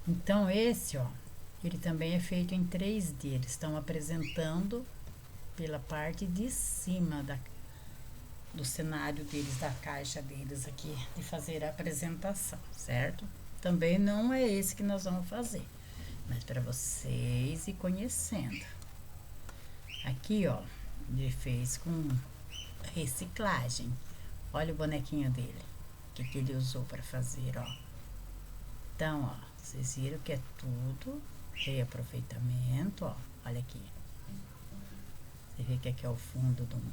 Então, esse, ó, ele também é feito em 3D. Eles estão apresentando pela parte de cima do cenário deles, da caixa deles aqui, de fazer a apresentação, certo? Também não é esse que nós vamos fazer, mas para vocês ir conhecendo. Aqui, ó, ele fez com reciclagem. Olha o bonequinho dele, que ele usou para fazer, ó. Então, ó, vocês viram que é tudo reaproveitamento, ó. Olha aqui. Você vê que aqui é o fundo de um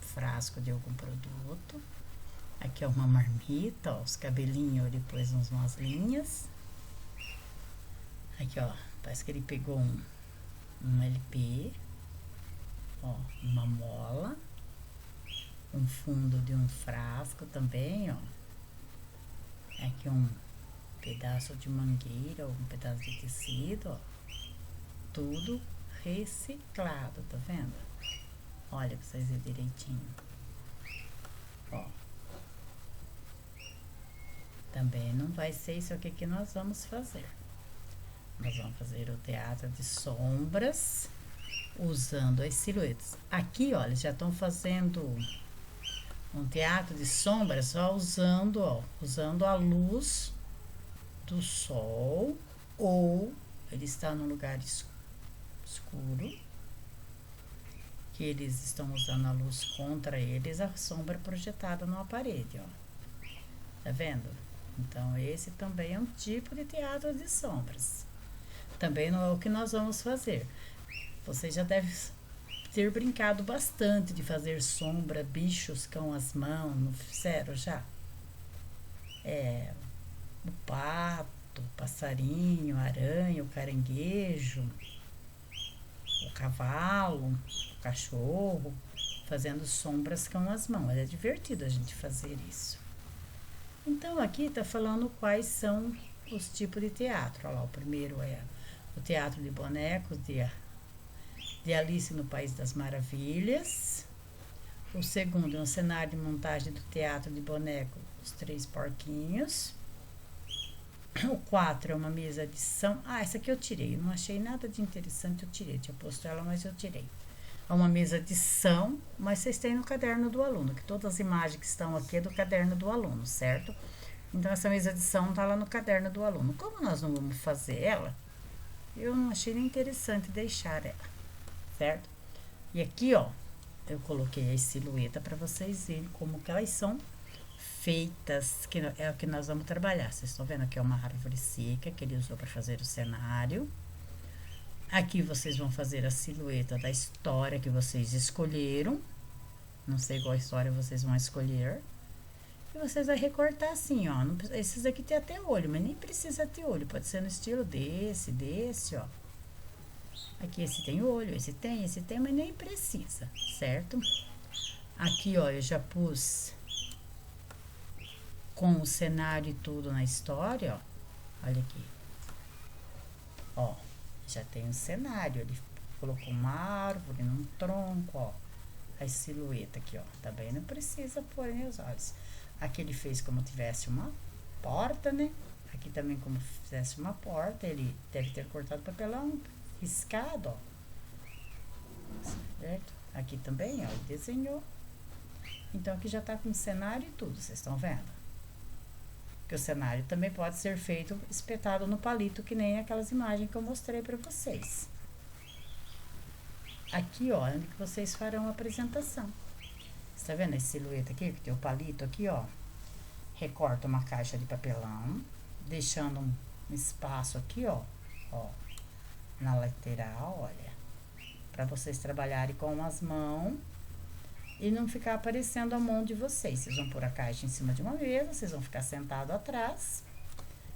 frasco de algum produto. Aqui é uma marmita, ó, os cabelinhos ele pôs umas linhas. Aqui, ó, parece que ele pegou um LP, ó, uma mola, um fundo de um frasco também, ó. Aqui um pedaço de mangueira, um pedaço de tecido, ó. Tudo reciclado, tá vendo? Olha pra vocês verem direitinho. Ó. Também não vai ser isso aqui que nós vamos fazer. Nós vamos fazer o teatro de sombras usando as silhuetas. Aqui, ó, eles já estão fazendo um teatro de sombras só usando a luz do sol, ou ele está num lugar escuro, que eles estão usando a luz contra eles, a sombra projetada numa parede, ó. Tá vendo? Então, esse também é um tipo de teatro de sombras. Também não é o que nós vamos fazer. Você já deve ter brincado bastante de fazer sombra, bichos com as mãos, não fizeram já? O pato, o passarinho, a aranha, o caranguejo, o cavalo, o cachorro, fazendo sombras com as mãos. É divertido a gente fazer isso. Então, aqui está falando quais são os tipos de teatro. Olha lá, o primeiro é o teatro de bonecos de Alice no País das Maravilhas. O segundo é um cenário de montagem do teatro de boneco, Os Três Porquinhos. O 4 é uma mesa de som. Ah, essa aqui eu tirei. Eu não achei nada de interessante, eu tirei. Tinha posto ela, mas eu tirei. É uma mesa de som, mas vocês têm no caderno do aluno, que todas as imagens que estão aqui é do caderno do aluno, certo? Então, essa mesa de som tá lá no caderno do aluno. Como nós não vamos fazer ela, eu não achei nem interessante deixar ela, certo? E aqui, ó, eu coloquei as silhuetas para vocês verem como que elas são feitas, que é o que nós vamos trabalhar. Vocês estão vendo aqui é uma árvore seca que ele usou para fazer o cenário. Aqui vocês vão fazer a silhueta da história que vocês escolheram. Não sei qual história vocês vão escolher. E vocês vão recortar assim, ó. Não, esses aqui tem até olho, mas nem precisa ter olho. Pode ser no estilo desse, ó. Aqui esse tem olho, esse tem, mas nem precisa, certo? Aqui, ó, eu já pus com o cenário e tudo na história, ó. Olha aqui. Ó, já tem um cenário. Ele colocou uma árvore num tronco, ó. A silhueta aqui, ó. Também não precisa pôr nem os olhos. Aqui ele fez como tivesse uma porta, né? Aqui também como fizesse uma porta. Ele deve ter cortado papelão riscado, ó. Certo? Aqui também, ó, ele desenhou. Então, aqui já tá com cenário e tudo, vocês estão vendo? Que o cenário também pode ser feito espetado no palito, que nem aquelas imagens que eu mostrei para vocês. Aqui, ó, onde que vocês farão a apresentação. Você tá vendo essa silhueta aqui, que tem o palito aqui, ó? Recorta uma caixa de papelão, deixando um espaço aqui, ó, na lateral, olha, para vocês trabalharem com as mãos e não ficar aparecendo a mão de vocês. Vocês vão pôr a caixa em cima de uma mesa, vocês vão ficar sentado atrás,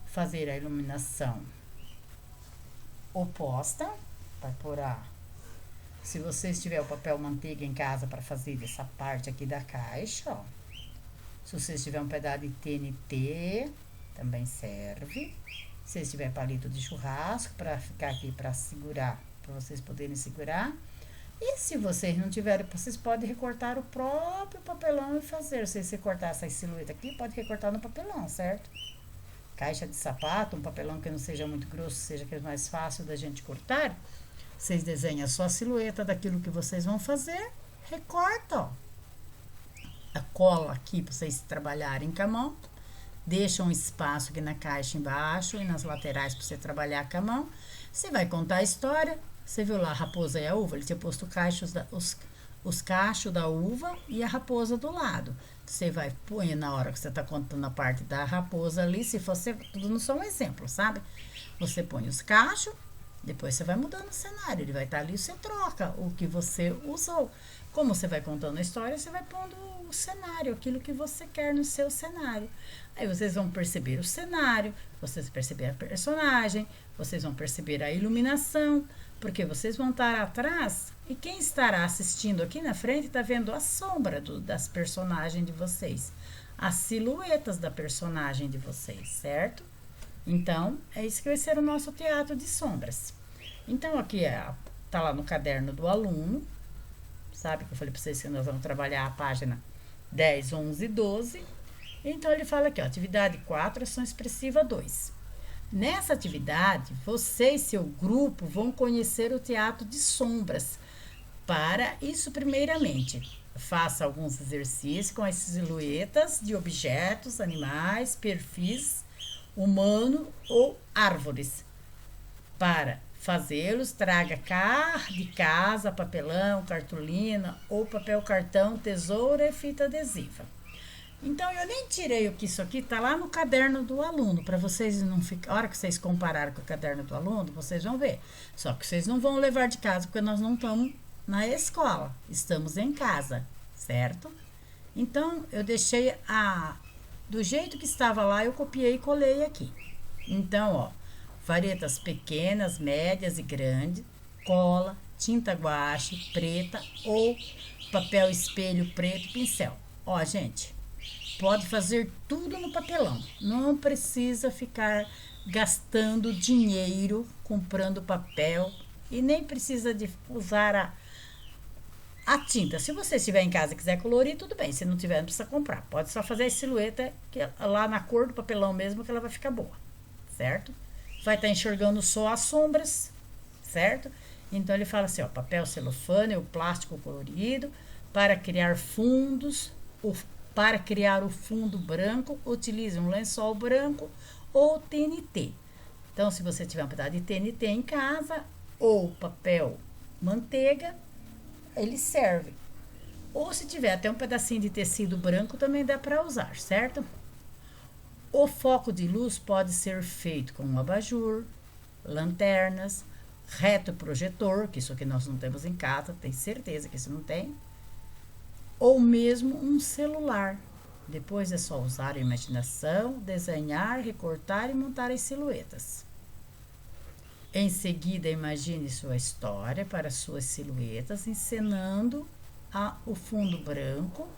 fazer a iluminação oposta, vai pôr se vocês tiver o papel manteiga em casa para fazer essa parte aqui da caixa, ó. Se vocês tiver um pedaço de TNT, também serve. Se vocês tiver palito de churrasco para ficar aqui para segurar, para vocês poderem segurar. E se vocês não tiverem, vocês podem recortar o próprio papelão e fazer. Se você cortar essa silhueta aqui, pode recortar no papelão, certo? caixa de sapato, um papelão que não seja muito grosso, seja que é mais fácil da gente cortar. Vocês desenham só a silhueta daquilo que vocês vão fazer, recorta, ó. A cola aqui para vocês trabalharem com a mão. Deixa um espaço aqui na caixa embaixo e nas laterais para você trabalhar com a mão. Você vai contar a história. Você viu lá a raposa e a uva? Ele tinha posto os cachos da uva e a raposa do lado. Você vai pôr na hora que você está contando a parte da raposa ali, se fosse, tudo não só um exemplo, sabe? Você põe os cachos, depois você vai mudando o cenário, ele vai estar ali, você troca o que você usou. Como você vai contando a história, você vai pondo o cenário, aquilo que você quer no seu cenário. Aí vocês vão perceber o cenário, vocês vão perceber a personagem, vocês vão perceber a iluminação, porque vocês vão estar atrás e quem estará assistindo aqui na frente está vendo a sombra das personagens de vocês, as silhuetas da personagem de vocês, certo? Então, é isso que vai ser o nosso teatro de sombras. Então, aqui tá lá no caderno do aluno, sabe que eu falei para vocês que nós vamos trabalhar a página 10, 11 e 12. Então, ele fala aqui, ó, atividade 4, ação expressiva 2. Nessa atividade, você e seu grupo vão conhecer o teatro de sombras. Para isso, primeiramente, faça alguns exercícios com as silhuetas de objetos, animais, perfis, humano ou árvores. Para fazê-los, traga de casa, papelão, cartolina ou papel cartão, tesoura e fita adesiva. Então, eu nem tirei o que isso aqui tá lá no caderno do aluno, para vocês não ficar. A hora que vocês compararem com o caderno do aluno, vocês vão ver. Só que vocês não vão levar de casa, porque nós não estamos na escola, estamos em casa, certo? Então, eu deixei do jeito que estava lá, eu copiei e colei aqui. Então, ó, varetas pequenas, médias e grandes, cola, tinta guache, preta ou papel espelho preto e pincel. Ó, gente, pode fazer tudo no papelão. Não precisa ficar gastando dinheiro comprando papel e nem precisa de usar a tinta. Se você estiver em casa e quiser colorir, tudo bem. Se não tiver, não precisa comprar. Pode só fazer a silhueta lá na cor do papelão mesmo, que ela vai ficar boa, certo? Vai estar enxergando só as sombras, certo? Então, ele fala assim, ó, papel celofane ou plástico colorido para criar fundos. Para criar o fundo branco, utilize um lençol branco ou TNT. Então, se você tiver um pedaço de TNT em casa ou papel manteiga, ele serve. Ou se tiver até um pedacinho de tecido branco, também dá para usar, certo? O foco de luz pode ser feito com um abajur, lanternas, retroprojetor, que isso aqui nós não temos em casa, tenho certeza que isso não tem, ou mesmo um celular. Depois é só usar a imaginação, desenhar, recortar e montar as silhuetas. Em seguida, imagine sua história para suas silhuetas, encenando o fundo branco,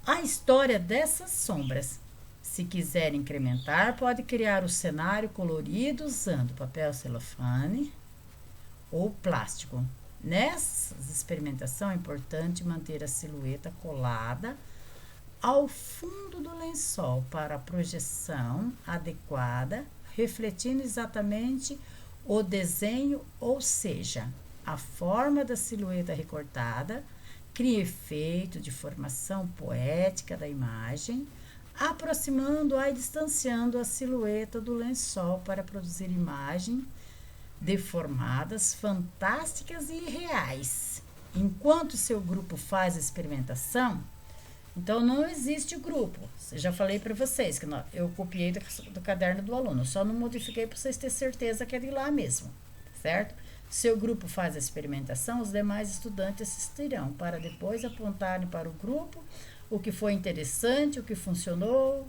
a história dessas sombras. Se quiser incrementar, pode criar o cenário colorido usando papel celofane ou plástico. Nessas experimentações é importante manter a silhueta colada ao fundo do lençol para a projeção adequada, refletindo exatamente o desenho, ou seja, a forma da silhueta recortada, cria efeito de formação poética da imagem, aproximando-a e distanciando a silhueta do lençol para produzir imagens deformadas, fantásticas e reais. Enquanto seu grupo faz a experimentação, então não existe grupo. Eu já falei para vocês que eu copiei do caderno do aluno, só não modifiquei para vocês terem certeza que é de lá mesmo, certo? Seu grupo faz a experimentação, os demais estudantes assistirão para depois apontarem para o grupo o que foi interessante, o que funcionou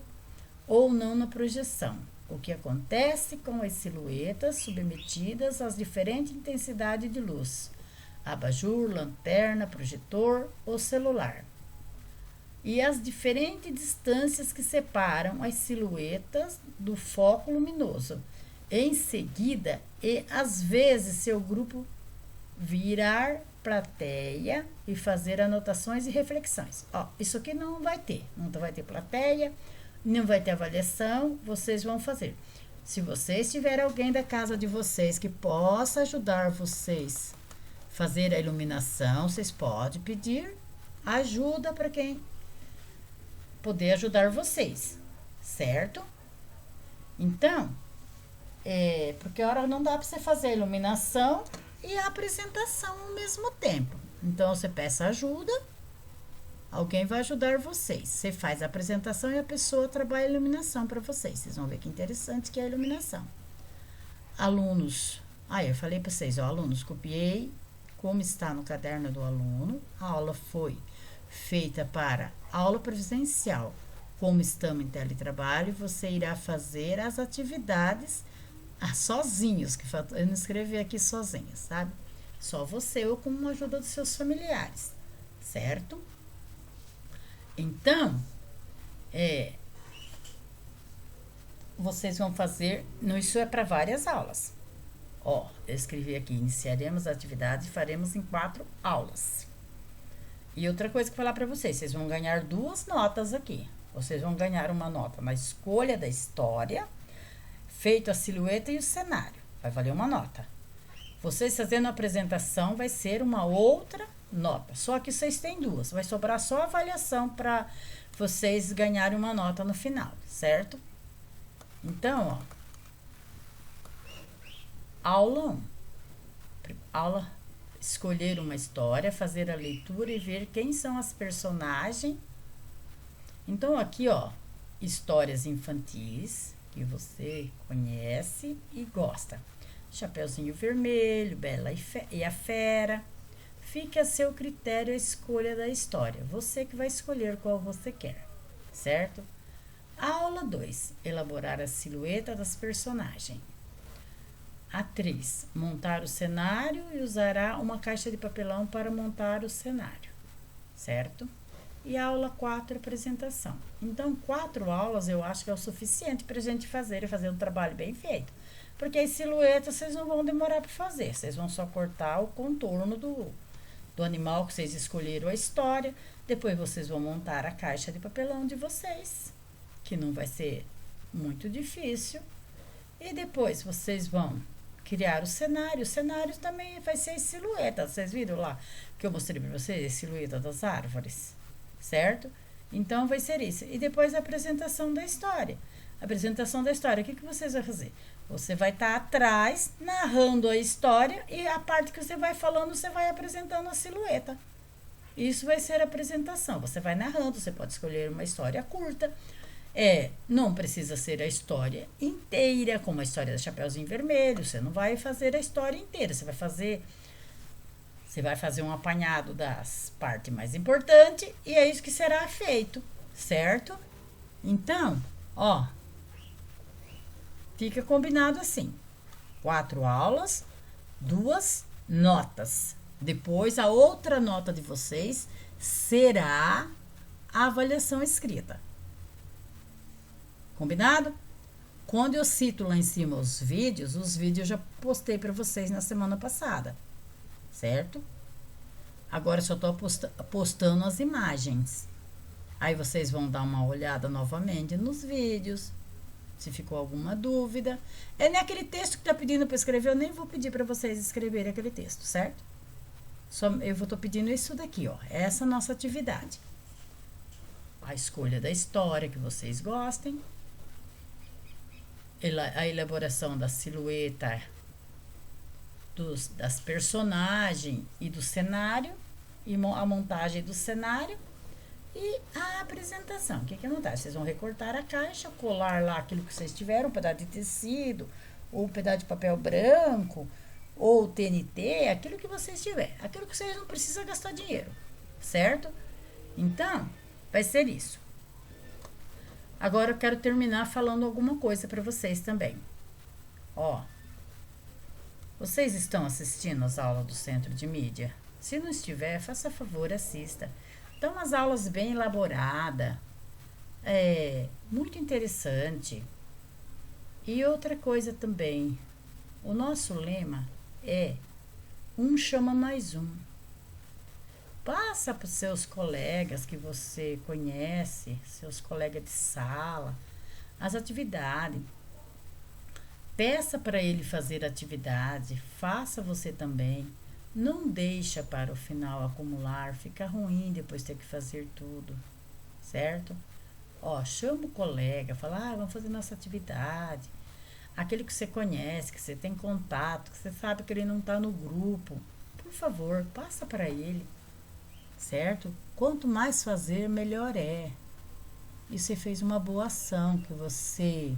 ou não na projeção. O que acontece com as silhuetas submetidas às diferentes intensidades de luz, abajur, lanterna, projetor ou celular, e as diferentes distâncias que separam as silhuetas do foco luminoso. Em seguida, e às vezes seu grupo virar plateia e fazer anotações e reflexões. Ó, isso aqui não vai ter plateia, não vai ter avaliação, vocês vão fazer. Se vocês tiverem alguém da casa de vocês que possa ajudar vocês a fazer a iluminação, vocês podem pedir ajuda para quem poder ajudar vocês, certo? Então, porque a hora não dá para você fazer a iluminação e a apresentação ao mesmo tempo. Então, você peça ajuda, alguém vai ajudar vocês. Você faz a apresentação e a pessoa trabalha a iluminação para vocês. Vocês vão ver que interessante que é a iluminação. Alunos, eu falei para vocês, alunos, copiei como está no caderno do aluno. A aula foi feita para aula presencial. Como estamos em teletrabalho, você irá fazer as atividades sozinhos, que eu não escrevi aqui sozinha, sabe? Só você ou com a ajuda dos seus familiares, certo? Então, vocês vão fazer, isso é para várias aulas. Eu escrevi aqui, iniciaremos a atividade e faremos em 4 aulas. E outra coisa que eu vou falar para vocês vão ganhar 2 notas aqui. Vocês vão ganhar uma nota na escolha da história, feito a silhueta e o cenário. Vai valer uma nota. Vocês fazendo a apresentação vai ser uma outra nota. Só que vocês têm 2. Vai sobrar só a avaliação para vocês ganharem uma nota no final, certo? Então, aula 1. Aula, escolher uma história, fazer a leitura e ver quem são as personagens. Então, aqui, histórias infantis que você conhece e gosta. Chapeuzinho Vermelho, Bela e a Fera. Fique a seu critério a escolha da história. Você que vai escolher qual você quer, certo? Aula 2. Elaborar a silhueta das personagens. Atriz. Montar o cenário e usará uma caixa de papelão para montar o cenário, certo? E a aula 4, apresentação. Então, 4 aulas eu acho que é o suficiente para a gente fazer um trabalho bem feito. Porque as silhuetas vocês não vão demorar para fazer. Vocês vão só cortar o contorno do animal que vocês escolheram a história. Depois vocês vão montar a caixa de papelão de vocês, que não vai ser muito difícil. E depois vocês vão criar o cenário. O cenário também vai ser silhueta. Vocês viram lá que eu mostrei para vocês? A silhueta das árvores, certo? Então, vai ser isso. E depois a apresentação da história. A apresentação da história, o que vocês vão fazer? Você vai estar atrás, narrando a história, e a parte que você vai falando, você vai apresentando a silhueta. Isso vai ser a apresentação. Você vai narrando, você pode escolher uma história curta. Não precisa ser a história inteira, como a história do Chapeuzinho Vermelho. Você não vai fazer a história inteira, você vai fazer um apanhado das partes mais importantes e é isso que será feito, certo? Então, fica combinado assim. 4 aulas, 2 notas. Depois, a outra nota de vocês será a avaliação escrita. Combinado? Quando eu cito lá em cima os vídeos eu já postei para vocês na semana passada, certo? Agora só tô postando as imagens. Aí vocês vão dar uma olhada novamente nos vídeos, se ficou alguma dúvida. Naquele texto que tá pedindo para escrever, eu nem vou pedir para vocês escreverem aquele texto, certo? Tô pedindo isso daqui, essa nossa atividade. A escolha da história que vocês gostem. A elaboração da silhueta das personagens e do cenário, e a montagem do cenário e a apresentação. O que é a montagem? Vocês vão recortar a caixa, colar lá aquilo que vocês tiveram, um pedaço de tecido, ou um pedaço de papel branco, ou TNT, aquilo que vocês tiverem, aquilo que vocês não precisam gastar dinheiro, certo? Então, vai ser isso. Agora eu quero terminar falando alguma coisa para vocês também. Vocês estão assistindo as aulas do Centro de Mídia? Se não estiver, faça favor, assista. Então, umas aulas bem elaboradas, muito interessante. E outra coisa também, o nosso lema é um chama mais um. Passa para os seus colegas que você conhece, seus colegas de sala, as atividades. Peça para ele fazer atividade, faça você também. Não deixa para o final acumular, fica ruim depois ter que fazer tudo, certo? Ó, chama o colega, fala, vamos fazer nossa atividade. Aquele que você conhece, que você tem contato, que você sabe que ele não está no grupo, por favor, passa para ele, certo? Quanto mais fazer, melhor é. E você fez uma boa ação, que você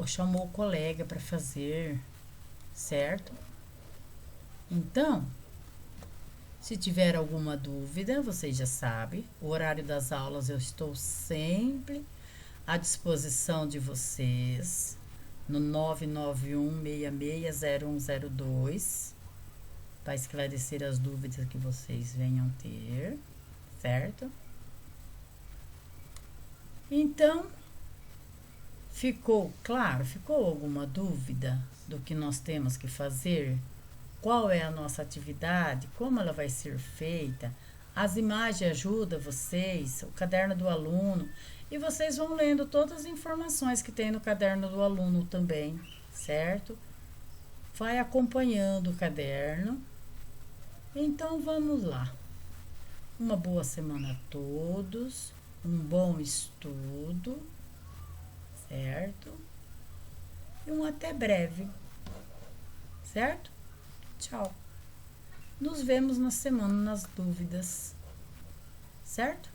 chamou o colega para fazer, certo? Então, se tiver alguma dúvida, vocês já sabem, o horário das aulas eu estou sempre à disposição de vocês no 991660102 para esclarecer as dúvidas que vocês venham ter, certo? Então, ficou claro? Ficou alguma dúvida do que nós temos que fazer? Qual é a nossa atividade? Como ela vai ser feita? As imagens ajudam vocês, o caderno do aluno, e vocês vão lendo todas as informações que tem no caderno do aluno também, certo? Vai acompanhando o caderno. Então vamos lá. Uma boa semana a todos, um bom estudo, certo? E um até breve, certo? Tchau. Nos vemos na semana nas dúvidas, certo?